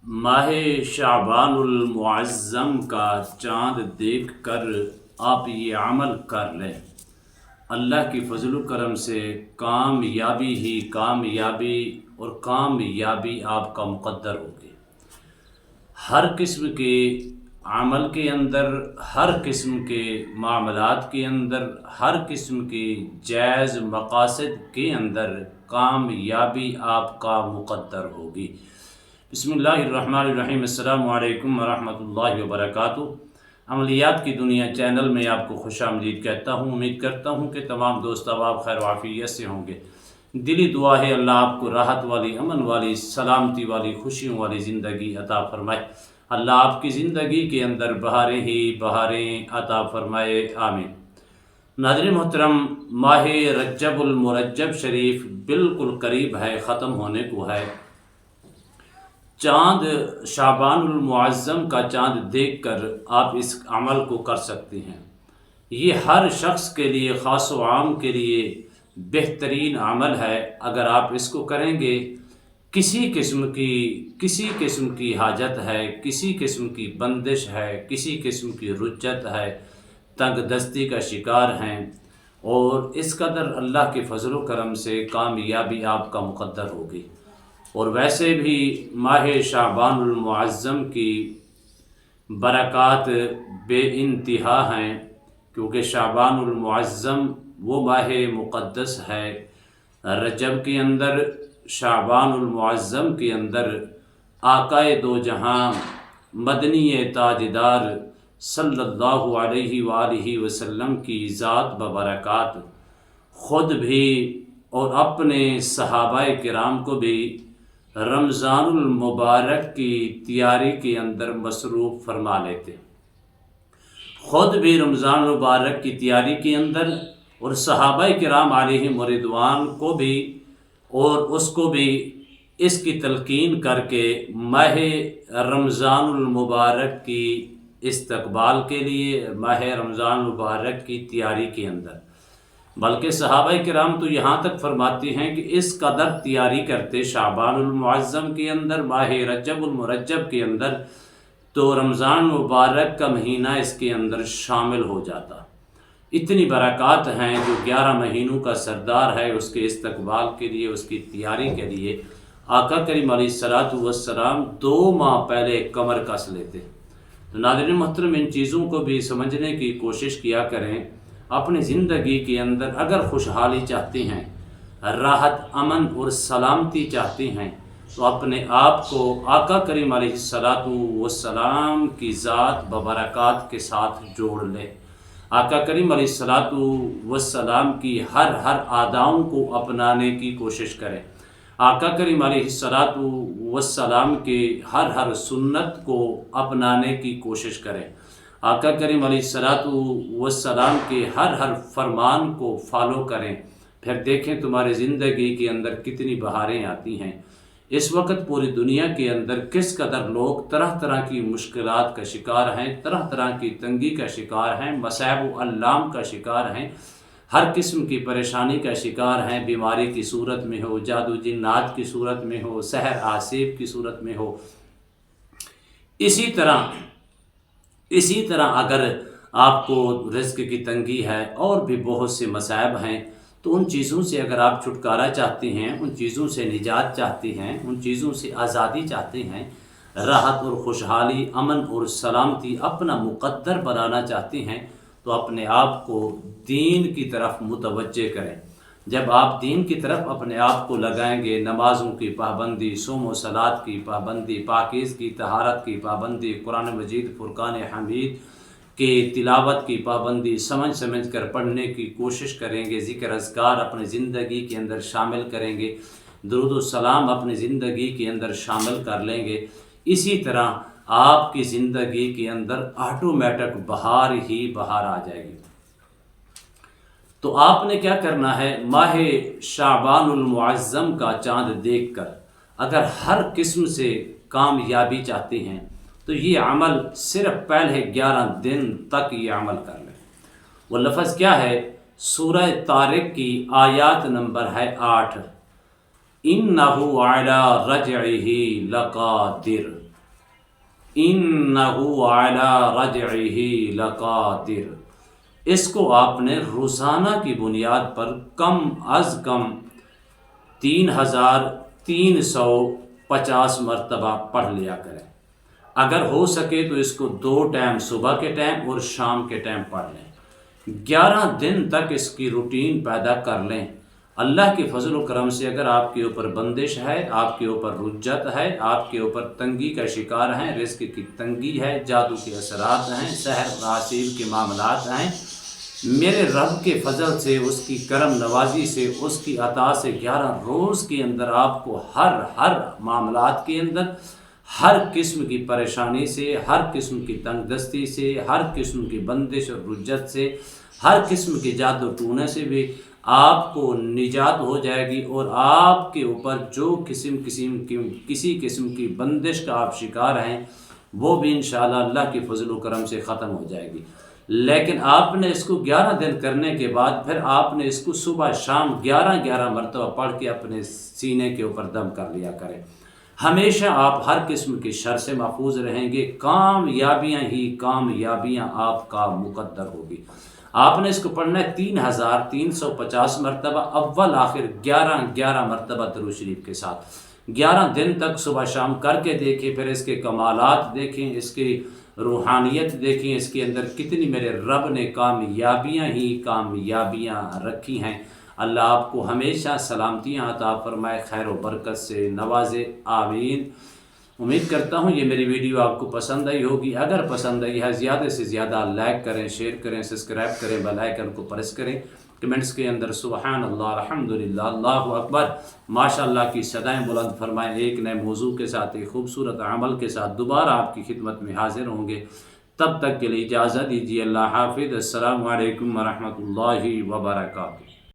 ماہ شعبان المعظم کا چاند دیکھ کر آپ یہ عمل کر لیں، اللہ کی فضل و کرم سے کامیابی ہی کامیابی اور کامیابی آپ کا مقدر ہوگی۔ ہر قسم کے عمل کے اندر، ہر قسم کے معاملات کے اندر، ہر قسم کے جائز مقاصد کے اندر کامیابی آپ کا مقدر ہوگی۔ بسم اللہ الرحمن الرحیم۔ السلام علیکم ورحمۃ اللہ وبرکاتہ۔ عملیات کی دنیا چینل میں آپ کو خوش آمدید کہتا ہوں۔ امید کرتا ہوں کہ تمام دوست احباب خیر و عافیت سے ہوں گے۔ دلی دعا ہے اللہ آپ کو راحت والی، امن والی، سلامتی والی، خوشیوں والی زندگی عطا فرمائے۔ اللہ آپ کی زندگی کے اندر بہاریں ہی بہاریں عطا فرمائے، آمین۔ ناظرین محترم، ماہ رجب المرجب شریف بالکل قریب ہے، ختم ہونے کو ہے۔ چاند شعبان المعظم کا چاند دیکھ کر آپ اس عمل کو کر سکتے ہیں۔ یہ ہر شخص کے لیے، خاص و عام کے لیے بہترین عمل ہے۔ اگر آپ اس کو کریں گے، کسی قسم کی حاجت ہے، کسی قسم کی بندش ہے، کسی قسم کی رجت ہے، تنگ دستی کا شکار ہیں، اور اس قدر اللہ کے فضل و کرم سے کامیابی آپ کا مقدر ہوگی۔ اور ویسے بھی ماہ شعبان المعظم کی برکات بے انتہا ہیں، کیونکہ شعبان المعظم وہ ماہ مقدس ہے۔ رجب کے اندر، شعبان المعظم کے اندر آقائے دو جہاں مدنی تاجدار صلی اللہ علیہ وآلہ وسلم کی ذات ببرکات خود بھی اور اپنے صحابہ کرام کو بھی رمضان المبارک کی تیاری کے اندر مصروف فرما لیتے، خود بھی رمضان المبارک کی تیاری کے اندر، اور صحابہ کرام علیہم رضوان کو بھی، اور اس کو بھی اس کی تلقین کر کے ماہ رمضان المبارک کی استقبال کے لیے، ماہ رمضان المبارک کی تیاری کے اندر، بلکہ صحابہ کرام تو یہاں تک فرماتے ہیں کہ اس قدر تیاری کرتے شعبان المعظم کے اندر، ماہ رجب المرجب کے اندر، تو رمضان مبارک کا مہینہ اس کے اندر شامل ہو جاتا۔ اتنی برکات ہیں جو 11 مہینوں کا سردار ہے، اس کے استقبال کے لیے، اس کی تیاری کے لیے آقا کریم علیہ الصلوۃ والسلام 2 ماہ پہلے کمر کس لیتے۔ تو ناظرین محترم، ان چیزوں کو بھی سمجھنے کی کوشش کیا کریں۔ اپنی زندگی کے اندر اگر خوشحالی چاہتے ہیں، راحت، امن اور سلامتی چاہتے ہیں، تو اپنے آپ کو آقا کریم علیہ الصلوۃ والسلام کی ذات ببرکات کے ساتھ جوڑ لیں۔ آقا کریم علیہ الصلوۃ والسلام کی ہر اداؤں کو اپنانے کی کوشش کریں۔ آقا کریم علیہ الصلوۃ والسلام کے ہر سنت کو اپنانے کی کوشش کریں۔ آقا کریم علیہ الصلوۃ والسلام کے ہر فرمان کو فالو کریں۔ پھر دیکھیں تمہاری زندگی کے اندر کتنی بہاریں آتی ہیں۔ اس وقت پوری دنیا کے اندر کس قدر لوگ طرح طرح کی مشکلات کا شکار ہیں، طرح طرح کی تنگی کا شکار ہیں، مصائب و الام کا شکار ہیں، ہر قسم کی پریشانی کا شکار ہیں، بیماری کی صورت میں ہو، جادو جنات کی صورت میں ہو، سحر آسیب کی صورت میں ہو۔ اسی طرح اگر آپ کو رزق کی تنگی ہے اور بھی بہت سے مصائب ہیں، تو ان چیزوں سے اگر آپ چھٹکارا چاہتے ہیں، ان چیزوں سے نجات چاہتے ہیں، ان چیزوں سے آزادی چاہتے ہیں، راحت اور خوشحالی، امن اور سلامتی اپنا مقدر بنانا چاہتے ہیں، تو اپنے آپ کو دین کی طرف متوجہ کریں۔ جب آپ دین کی طرف اپنے آپ کو لگائیں گے، نمازوں کی پابندی، صوم و صلات کی پابندی، پاکیزگی طہارت کی پابندی، قرآن مجید فرقان حمید کے تلاوت کی پابندی سمجھ کر پڑھنے کی کوشش کریں گے، ذکر اذکار اپنی زندگی کے اندر شامل کریں گے، درود و سلام اپنی زندگی کے اندر شامل کر لیں گے، اسی طرح آپ کی زندگی کے اندر آٹومیٹک بہار ہی بہار آ جائے گی۔ تو آپ نے کیا کرنا ہے؟ ماہ شعبان المعظم کا چاند دیکھ کر اگر ہر قسم سے کامیابی چاہتے ہیں، تو یہ عمل صرف پہلے 11 دن تک یہ عمل کر لیں۔ وہ لفظ کیا ہے؟ سورہ طارق کی آیات نمبر ہے 8۔ اِنَّهُ عَلَىٰ رَجْعِهِ لَقَادِرٌ۔ انہو علی رجعہ لقادر، اس کو آپ نے روزانہ کی بنیاد پر کم از کم 3350 مرتبہ پڑھ لیا کریں۔ اگر ہو سکے تو اس کو 2 ٹائم، صبح کے ٹائم اور شام کے ٹائم پڑھ لیں۔ 11 دن تک اس کی روٹین پیدا کر لیں۔ اللہ کے فضل و کرم سے اگر آپ کے اوپر بندش ہے، آپ کے اوپر رجت ہے، آپ کے اوپر تنگی کا شکار ہیں، رزق کی تنگی ہے، جادو کے اثرات ہیں، سحر ناصیب کے معاملات ہیں، میرے رب کے فضل سے، اس کی کرم نوازی سے، اس کی عطا سے 11 روز کے اندر آپ کو ہر معاملات کے اندر ہر قسم کی پریشانی سے، ہر قسم کی تنگ دستی سے، ہر قسم کی بندش اور رجت سے، ہر قسم کے جادو ٹونے سے بھی آپ کو نجات ہو جائے گی، اور آپ کے اوپر جو کسی قسم کی بندش کا آپ شکار ہیں وہ بھی انشاءاللہ اللہ کے فضل و کرم سے ختم ہو جائے گی۔ لیکن آپ نے اس کو 11 دن کرنے کے بعد پھر آپ نے اس کو صبح شام 11 مرتبہ پڑھ کے اپنے سینے کے اوپر دم کر لیا کریں۔ ہمیشہ آپ ہر قسم کی شر سے محفوظ رہیں گے، کامیابیاں ہی کامیابیاں آپ کا مقدر ہوگی۔ آپ نے اس کو پڑھنا ہے 3350 مرتبہ، اول آخر 11 مرتبہ درود شریف کے ساتھ، 11 دن تک صبح شام کر کے دیکھیں، پھر اس کے کمالات دیکھیں، اس کی روحانیت دیکھیں، اس کے اندر کتنی میرے رب نے کامیابیاں ہی کامیابیاں رکھی ہیں۔ اللہ آپ کو ہمیشہ سلامتیاں عطا فرمائے، خیر و برکت سے نوازے، آمین۔ امید کرتا ہوں یہ میری ویڈیو آپ کو پسند آئی ہوگی۔ اگر پسند آئی ہے زیادہ سے زیادہ لائک کریں، شیئر کریں، سبسکرائب کریں، بیل آئیکن کو پریس کریں، کمنٹس کے اندر سبحان اللہ، الحمدللہ، اللہ اکبر، ماشاءاللہ کی صدائیں بلند فرمائیں۔ ایک نئے موضوع کے ساتھ، ایک خوبصورت عمل کے ساتھ دوبارہ آپ کی خدمت میں حاضر ہوں گے۔ تب تک کے لیے اجازت دیجیے، اللہ حافظ، السلام علیکم ورحمۃ اللہ وبرکاتہ۔